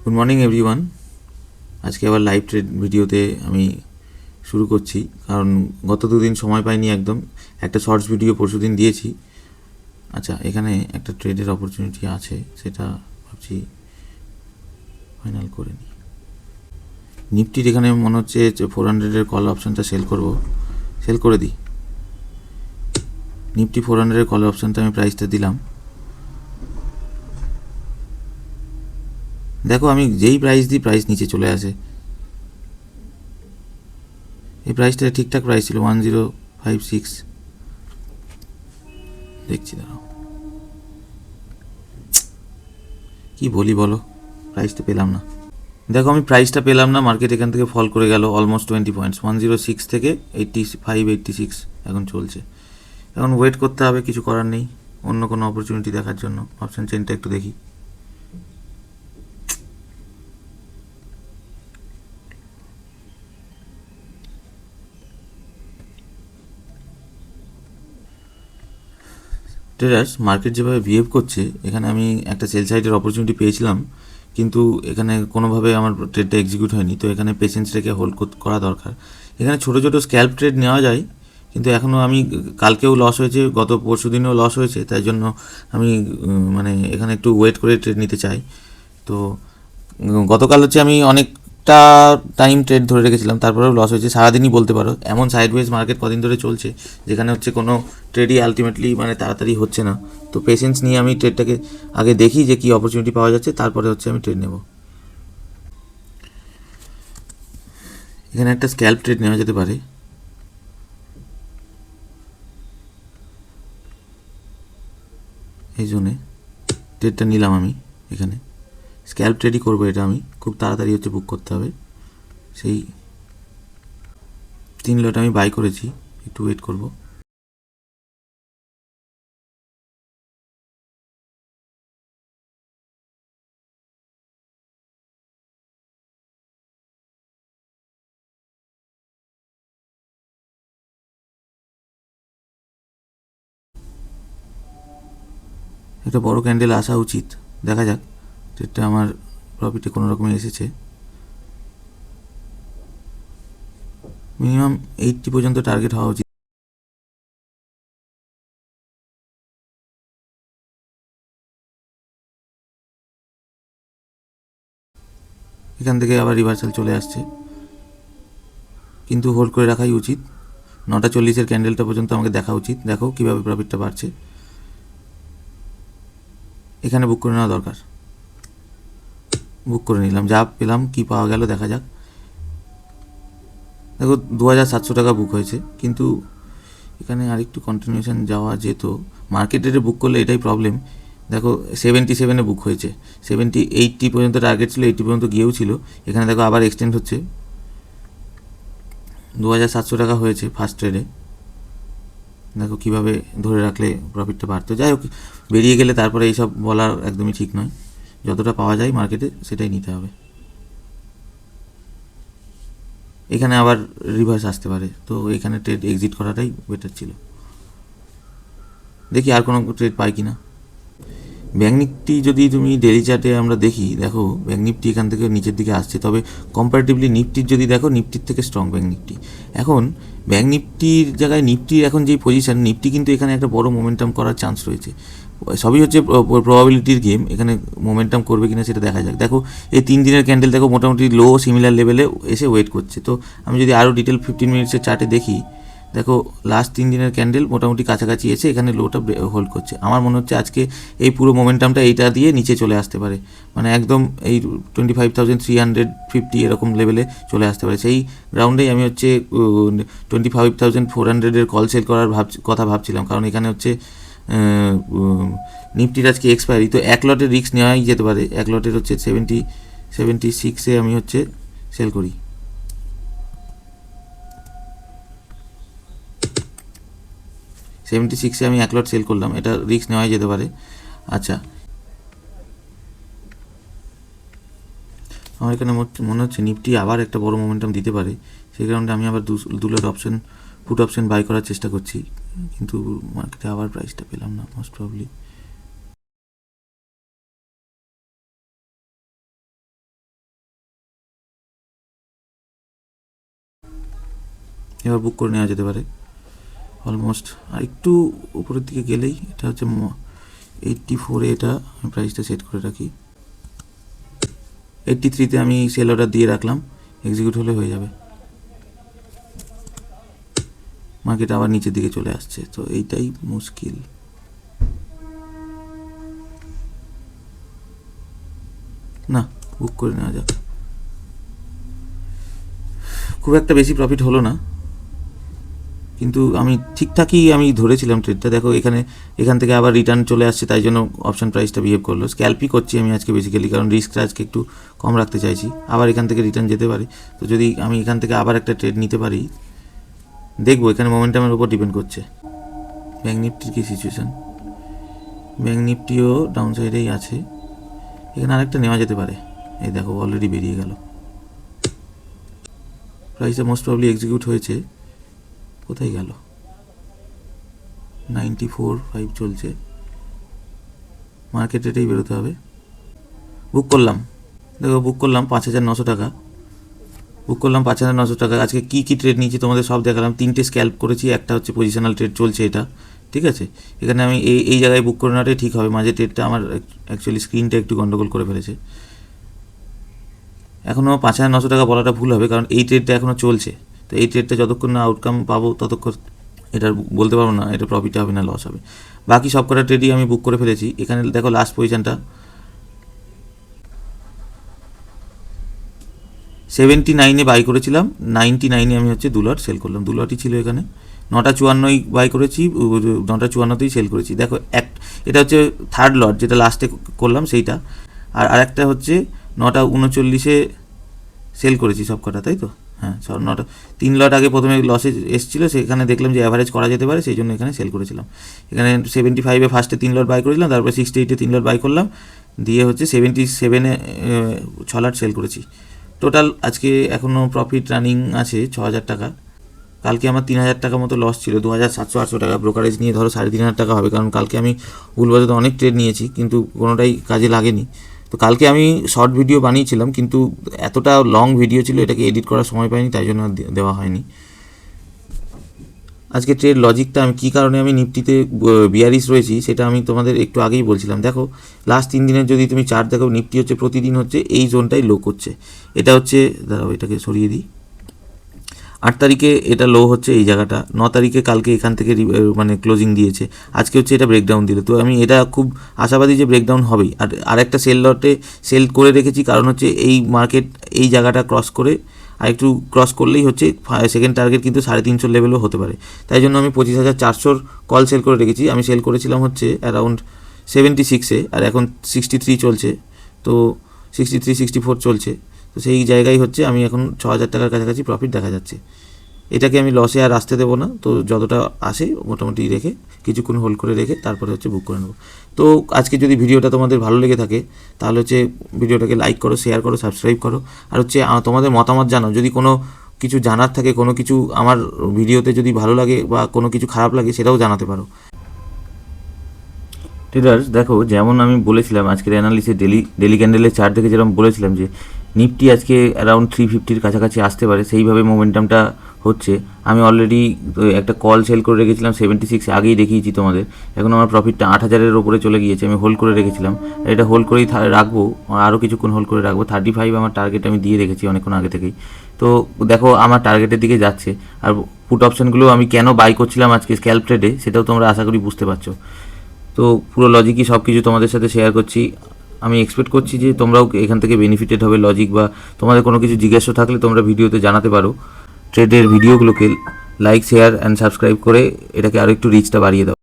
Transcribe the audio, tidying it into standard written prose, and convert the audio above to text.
Good morning everyone. আজকে আবার live trade ভিডিওতে আমি শুরু করছি, কারণ গত দুদিন সময় পাইনি একদম। একটা শর্টস ভিডিও পরশুদিন দিয়েছি। আচ্ছা, এখানে একটা ট্রেডের অপরচুনিটি আছে, সেটা ভাবছি ফাইনাল করে নিই। নিফটির এখানে মনে হচ্ছে 400-এর কল অপশানটা সেল করে দিই। নিফটি 400-এর কল অপশানটা আমি প্রাইসটা দিলাম। দেখো, আমি যেই প্রাইস দিই প্রাইস নিচে চলে আসে। এই প্রাইসটা ঠিকঠাক প্রাইস ছিল 1056। দেখছি, দাঁড়াও, কি বলি বলো, প্রাইসটা পেলাম না। দেখো, আমি প্রাইসটা পেলাম না, মার্কেট এখান থেকে ফল করে গেল অলমোস্ট 20 পয়েন্টস। 106 থেকে 85-86 এখন চলছে। এখন ওয়েট করতে হবে, কিছু করার নেই। অন্য কোনো অপরচুনিটি দেখার জন্য অপশান চেনটা একটু দেখি। ট্রেডার্স মার্কেট যেভাবে বিহেভ করছে, এখানে আমি একটা সেল সাইডের অপরচুনিটি পেয়েছিলাম, কিন্তু এখানে কোনোভাবে আমার ট্রেডটা এক্সিকিউট হয়নি। তো এখানে পেশেন্স রেখে হোল্ড করা দরকার। এখানে ছোটো ছোটো স্ক্যাল্প ট্রেড নেওয়া যায়, কিন্তু এখনও আমি, কালকেও লস হয়েছে, গত পরশু দিনেও লস হয়েছে, তাই জন্য আমি মানে এখানে একটু ওয়েট করে ট্রেড নিতে চাই। তো গতকাল হচ্ছে আমি অনেকটা টাইম ট্রেড ধরে রেখেছিলাম, তারপরেও লস হয়েছে সারাদিনই বলতে পারো। এমন সাইডওয়েজ মার্কেট কদিন ধরে চলছে, যেখানে হচ্ছে কোনো ট্রেডই আলটিমেটলি মানে তাড়াতাড়ি হচ্ছে না। তো পেশেন্স নিয়ে আমি ট্রেডটাকে আগে দেখি যে কী অপরচুনিটি পাওয়া যাচ্ছে, তারপরে হচ্ছে আমি ট্রেড নেব। এখানে একটা স্ক্যাল্প ট্রেড নেওয়া যেতে পারে। এই জন্যে ট্রেডটা নিলাম আমি। এখানে স্ক্যাল্প ট্রেডই করবো, এটা আমি খুব তাড়াতাড়ি হচ্ছে বুক করতে হবে। সেই 3 লট আমি বাই করেছি, একটু ওয়েট করব। একটা বড় ক্যান্ডেল আসা উচিত, দেখা যাক। ট্রেডটা আমার প্রফিটে কোনো রকমে এসেছে। মিনিমাম 80 পর্যন্ত টার্গেট হওয়া উচিত। এখান থেকে আবার রিভার্সাল চলে আসছে, কিন্তু হোল্ড করে রাখাই উচিত। 9:40-এর ক্যান্ডেলটা পর্যন্ত আমাকে দেখা উচিত। দেখো কীভাবে প্রফিটটা বাড়ছে। এখানে বুক করে নেওয়া দরকার। বুক করে নিলাম, যা পেলাম, কি পাওয়া গেল দেখা যাক। দেখো 2700 টাকা বুক হয়েছে, কিন্তু এখানে আরেকটু কন্টিনিউশন যাওয়া যেত। মার্কেট রেটে বুক করলে এটাই প্রবলেম। দেখো 77-এ বুক হয়েছে, 80 পর্যন্ত টার্গেট ছিল, 80 পর্যন্ত গিয়েও ছিল। এখানে দেখো আবার এক্সটেন্ড হচ্ছে। 2700 টাকা হয়েছে ফার্স্ট ট্রেডে। দেখো কীভাবে ধরে রাখলে প্রফিটটা বাড়তো। যাই হোক, বেরিয়ে গেলে তারপরে এইসব বলার একদমই ঠিক নয়। যতটা পাওয়া যায় মার্কেটে সেটাই নিতে হবে। এখানে আবার রিভার্স আসতে পারে, তো এখানে ট্রেড এক্সিট করাটাই বেটার ছিল। দেখি আর কোনো ট্রেড পাই কি না। ব্যাঙ্ক নিফটি যদি তুমি ডেলি চার্টে আমরা দেখি, দেখো ব্যাঙ্ক নিফটি এখান থেকে নিচের দিকে আসছে, তবে কম্পারেটিভলি নিফটির যদি দেখো, নিফটির থেকে স্ট্রং ব্যাঙ্ক নিফটি। এখন ব্যাঙ্ক নিফটির জায়গায় নিফটির এখন যেই পজিশন, নিফটি কিন্তু এখানে একটা বড় মোমেন্টাম করার চান্স রয়েছে। সবই হচ্ছে প্রবাবিলিটির গেম। এখানে মোমেন্টাম করবে কিনা সেটা দেখা যাক। দেখো এই 3 দিনের ক্যান্ডেল দেখো মোটামুটি লো সিমিলার লেভেলে এসে ওয়েট করছে। তো আমি যদি আরও ডিটেল 15 মিনিটসের চার্টে দেখি, দেখো লাস্ট 3 দিনের ক্যান্ডেল মোটামুটি কাছাকাছি এসে এখানে লোটা হোল্ড করছে। আমার মনে হচ্ছে আজকে এই পুরো মোমেন্টামটা এইটা দিয়ে নিচে চলে আসতে পারে, মানে একদম এই 25,350 এরকম লেভেলে চলে আসতে পারে। সেই গ্রাউন্ডেই আমি হচ্ছে 25,400-এর কল সেল করার কথা ভাবছিলাম, কারণ এখানে হচ্ছে নিফটির আজকে এক্সপায়ারি। তো এক লটের রিস্ক নেওয়াই যেতে পারে। এক লটের হচ্ছে 76-এ আমি হচ্ছে সেল করি। আমি এক লট সেল করলাম, এটা রিস্ক নেওয়াই যেতে পারে। আচ্ছা, আমার এখানে মনে হচ্ছে নিফটি আবার একটা বড় মোমেন্টাম দিতে পারে। সেই কারণে আমি আবার দু লট পুট অপশন বাই করার চেষ্টা করছি, কিন্তু মার্কেটে আবার প্রাইসটা পেলাম না মোস্ট প্রবলি। এবার বুক করে নেওয়া যেতে পারে অলমোস্ট। আর একটু উপরের দিকে গেলেই এটা হচ্ছে 84-এ এটা আমি প্রাইসটা সেট করে রাখি। 83-তে আমি সেল অর্ডার দিয়ে রাখলাম, এক্সিকিউট হলে হয়ে যাবে। মার্কেট আবার নিচের দিকে চলে আসছে, তো এইটাই মুশকিল। না, বুক করে নেওয়া যাক। খুব একটা বেশি প্রফিট হলো না, কিন্তু আমি ঠিকঠাকই আমি ধরেছিলাম ট্রেডটা। দেখো এখান থেকে আবার রিটার্ন চলে আসছে, তাই জন্য অপশন প্রাইসটা বিহেভ করলো। স্ক্যাল্পই করছি আমি আজকে বেসিক্যালি, কারণ রিস্কটা আজকে একটু কম রাখতে চাইছি। আবার এখান থেকে রিটার্ন যেতে পারে, তো যদি আমি এখান থেকে আবার একটা ট্রেড নিতে পারি দেখবো। এখানে মোমেন্টামের উপর ডিপেন্ড করছে। ব্যাঙ্ক নিফটির কী সিচুয়েশান? ব্যাঙ্ক নিফটিও ডাউন সাইডেই আছে, এখানে আরেকটা নেওয়া যেতে পারে। এই দেখো অলরেডি বেরিয়ে গেল, প্রাইসটা মোস্ট প্রবলি এক্সিকিউট হয়েছে। কোথায় গেল? 94.5 চলছে, মার্কেট রেটেই বেরোতে হবে। বুক করলাম, দেখো বুক করলাম 5,900 টাকা, বুক করলাম 5,900 টাকা। আজকে কী কী ট্রেড নিয়েছি তোমাদের সব দেখালাম। 3টে স্ক্যাল্প করেছি, একটা হচ্ছে পজিশনাল ট্রেড চলছে এটা, ঠিক আছে। এখানে আমি এই জায়গায় বুক করে নেওয়াটাই ঠিক হবে। মাঝে ট্রেডটা আমার অ্যাকচুয়ালি স্ক্রিনটা একটু গন্ডগোল করে ফেলেছে। এখনও 5,900 টাকা বলাটা ভুল হবে, কারণ এই ট্রেডটা এখনও চলছে। তো এই ট্রেডটা যতক্ষণ না আউটকাম পাবো ততক্ষণ এটা বলতে পারবো না এটা প্রফিট হবে না লস হবে। বাকি সব কটা ট্রেডই আমি বুক করে ফেলেছি। এখানে দেখো লাস্ট পজিশনটা 79-এ বাই করেছিলাম, 99-এ আমি হচ্ছে 2 লট সেল করলাম। 2 লটই ছিল এখানে। 9:54 বাই করেছি, 9:54তেই সেল করেছি। দেখো এটা হচ্ছে থার্ড লট, যেটা লাস্টে করলাম সেইটা। আর আরেকটা হচ্ছে 9:39-এ সেল করেছি সব কটা, তাই তো? হ্যাঁ, 3 লট আগে প্রথমে লসে এসেছিলো, সেখানে দেখলাম যে অ্যাভারেজ করা যেতে পারে, সেই জন্য এখানে সেল করেছিলাম। এখানে 75-এ ফার্স্টে 3 লট বাই করেছিলাম, তারপরে 68-এ 3 লট বাই করলাম, দিয়ে হচ্ছে 77-এ 6 লট সেল করেছি। টোটাল আজকে এখনও প্রফিট রানিং আছে 6,000 টাকা। কালকে আমার 3,000 টাকা মতো লস ছিল, 2,700-800 টাকা। ব্রোকারেজ নিয়ে ধরো 3,500 টাকা হবে, কারণ কালকে আমি ভুলবশত অনেক ট্রেড নিয়েছি, কিন্তু কোনোটাই কাজে লাগেনি। তো কালকে আমি শর্ট ভিডিও বানিয়েছিলাম, কিন্তু এতটা লং ভিডিও ছিল, এটাকে এডিট করার সময় পাইনি, তাই জন্য দেওয়া হয়নি। আজকে ট্রেড লজিকটা আমি কী কারণে আমি নিফটিতে বিয়ারিশ রয়েছি সেটা আমি তোমাদের একটু আগেই বলছিলাম। দেখো লাস্ট 3 দিনের যদি তুমি চার্ট দেখো, নিফটি হচ্ছে প্রতিদিন হচ্ছে এই জোনটাই লো করছে। এটা হচ্ছে, দাঁড়াও এটাকে সরিয়ে দিই। 8 তারিখে এটা লো হচ্ছে এই জায়গাটা, 9 তারিখে কালকে এখান থেকে মানে ক্লোজিং দিয়েছে, আজকে হচ্ছে এটা ব্রেকডাউন দিল। তো আমি এটা খুব আশাবাদী যে ব্রেকডাউন হবেই। আর আরেকটা সেল লটে সেল করে রেখেছি, কারণ হচ্ছে এই মার্কেট এই জায়গাটা ক্রস করে আর একটু ক্রস করলেই হচ্ছে সেকেন্ড টার্গেট কিন্তু 350 লেভেলও হতে পারে। তাই জন্য আমি 25,400 কল সেল করে রেখেছি। আমি সেল করেছিলাম হচ্ছে অ্যারাউন্ড 76-এ, আর এখন 63 চলছে, তো 63-64 চলছে। তো সেই জায়গায় হচ্ছে আমি এখন 6,000 টাকার কাছাকাছি প্রফিট দেখা যাচ্ছে। এটাকে আমি লসে আর আসতে দেবো না, তো যতটা আসে মোটামুটি রেখে কিছুক্ষণ হোল্ড করে রেখে তারপরে হচ্ছে বুক করে নেবো। তো আজকে যদি ভিডিওটা তোমাদের ভালো লেগে থাকে তাহলে হচ্ছে ভিডিওটাকে লাইক করো, শেয়ার করো, সাবস্ক্রাইব করো। আর হচ্ছে তোমাদের মতামত জানাও, যদি কোনো কিছু জানার থাকে, কোনো কিছু আমার ভিডিওতে যদি ভালো লাগে বা কোনো কিছু খারাপ লাগে সেটাও জানাতে পারো। ট্রেডার্স দেখো, যেমন আমি বলেছিলাম আজকের অ্যানালিসিসে ডেলি ক্যান্ডেলের চার্ট দেখে যেরকম বলেছিলাম যে নিফটি আজকে অ্যারাউন্ড 350-র কাছাকাছি আসতে পারে, সেইভাবে মোমেন্টামটা হচ্ছে। আমি অলরেডি একটা কল সেল করে রেখেছিলাম 76, আগেই দেখিয়েছি তোমাদের। এখন আমার প্রফিটটা 8,000-এর ওপরে চলে গিয়েছে, আমি হোল্ড করে রেখেছিলাম। এটা হোল্ড করেই রাখবো, আরও কিছুক্ষণ হোল্ড করে রাখবো। 35 আমার টার্গেট আমি দিয়ে রেখেছি অনেকক্ষণ আগে থেকেই। তো দেখো আমার টার্গেটের দিকে যাচ্ছে। আর পুট অপশানগুলো আমি কেন বাই করছিলাম আজকে স্ক্যাল্প ট্রেডে, সেটাও তোমরা আশা করি বুঝতে পারছো। তো পুরো লজিকই সব কিছু তোমাদের সাথে শেয়ার করছি। আমি এক্সপেক্ট করছি যে তোমরাও এখান থেকে বেনিফিটেড হবে লজিক, বা তোমাদের কোনো কিছু জিজ্ঞাসা থাকলে তোমরা ভিডিওতে জানাতে পারো। ট্রেডের ভিডিওগুলোকে লাইক, শেয়ার অ্যান্ড সাবস্ক্রাইব করে এটাকে আরও একটু রিচটা বাড়িয়ে দাও।